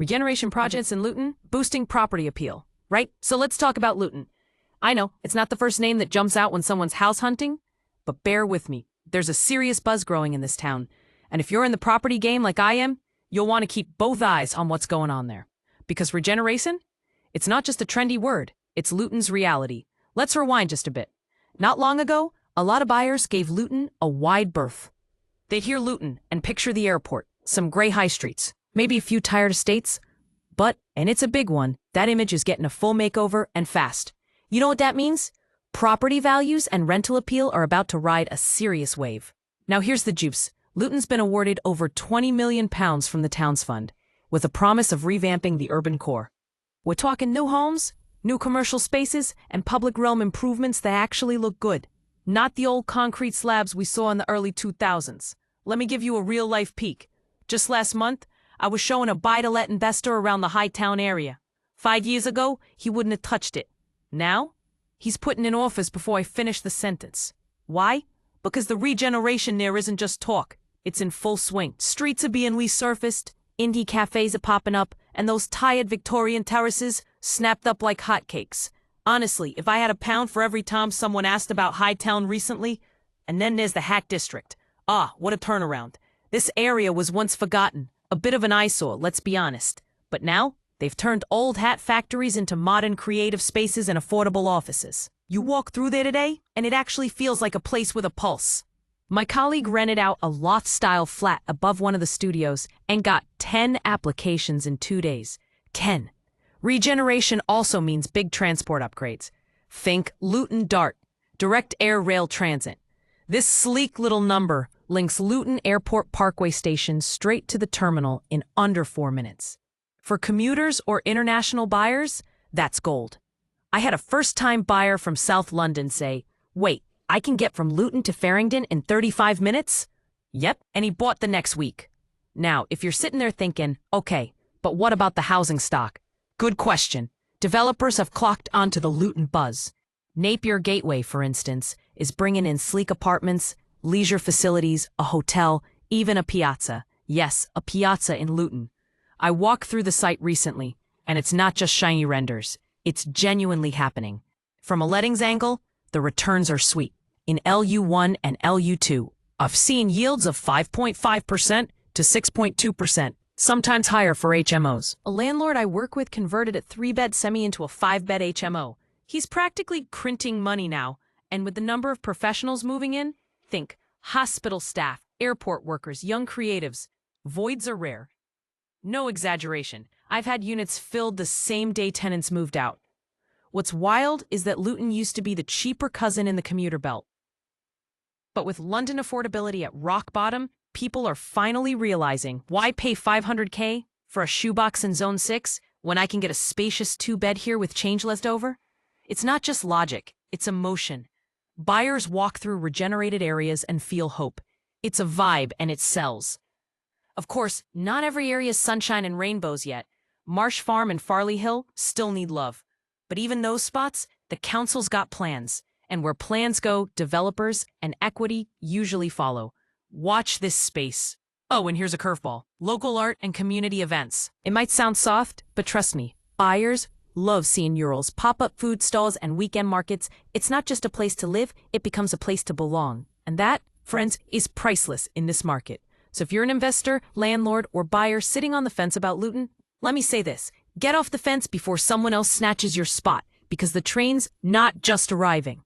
Regeneration projects in Luton, boosting property appeal, right? So let's talk about Luton. I know, it's not the first name that jumps out when someone's house hunting, but bear with me. There's a serious buzz growing in this town, and if you're in the property game like I am, you'll want to keep both eyes on what's going on there. Because regeneration? It's not just a trendy word, it's Luton's reality. Let's rewind just a bit. Not long ago, a lot of buyers gave Luton a wide berth. They'd hear Luton and picture the airport, some grey high streets, maybe a few tired estates. But, and it's a big one, that image is getting a full makeover and fast. You know what that means? Property values and rental appeal are about to ride a serious wave. Now here's the juice. Luton's been awarded over £20 million from the Towns Fund, with a promise of revamping the urban core. We're talking new homes, new commercial spaces, and public realm improvements that actually look good. Not the old concrete slabs we saw in the early 2000s. Let me give you a real-life peek. Just last month, I was showing a buy-to-let investor around the Hightown area. 5 years ago, he wouldn't have touched it. Now, he's putting in offers before I finish the sentence. Why? Because the regeneration there isn't just talk. It's in full swing. Streets are being resurfaced, indie cafes are popping up, and those tired Victorian terraces snapped up like hotcakes. Honestly, if I had £1 for every time someone asked about Hightown recently, and then there's the Hack District. Ah, what a turnaround. This area was once forgotten, a bit of an eyesore, let's be honest. But now, they've turned old hat factories into modern creative spaces and affordable offices. You walk through there today, and it actually feels like a place with a pulse. My colleague rented out a loft-style flat above one of the studios and got 10 applications in 2 days. 10. Regeneration also means big transport upgrades. Think Luton DART, direct air rail transit. This sleek little number links Luton Airport Parkway Station straight to the terminal in under 4 minutes. For commuters or international buyers, that's gold. I had a first-time buyer from South London say, "Wait, I can get from Luton to Farringdon in 35 minutes?" Yep, and he bought the next week. Now, if you're sitting there thinking, okay, but what about the housing stock? Good question. Developers have clocked onto the Luton buzz. Napier Gateway, for instance, is bringing in sleek apartments, leisure facilities, a hotel, even a piazza. Yes, a piazza in Luton. I walked through the site recently, and it's not just shiny renders. It's genuinely happening. From a lettings angle, the returns are sweet. In LU1 and LU2, I've seen yields of 5.5% to 6.2%, sometimes higher for HMOs. A landlord I work with converted a 3-bed semi into a 5-bed HMO. He's practically printing money now, and with the number of professionals moving in, think hospital staff, airport workers, young creatives. Voids are rare. No exaggeration. I've had units filled the same day tenants moved out. What's wild is that Luton used to be the cheaper cousin in the commuter belt. But with London affordability at rock bottom, people are finally realizing, why pay $500K for a shoebox in Zone 6 when I can get a spacious 2-bed here with change left over? It's not just logic, it's emotion. Buyers walk through regenerated areas and feel hope. It's a vibe and it sells. Of course, not every area is sunshine and rainbows yet. Marsh Farm and Farley Hill still need love. But even those spots, the council's got plans. And where plans go, developers and equity usually follow. Watch this space. Oh, and here's a curveball. Local art and community events. It might sound soft, but trust me, buyers love seeing murals, pop-up food stalls, and weekend markets. It's not just a place to live, it becomes a place to belong. And that, friends, is priceless in this market. So if you're an investor, landlord, or buyer sitting on the fence about Luton, let me say this. Get off the fence before someone else snatches your spot, because the train's not just arriving.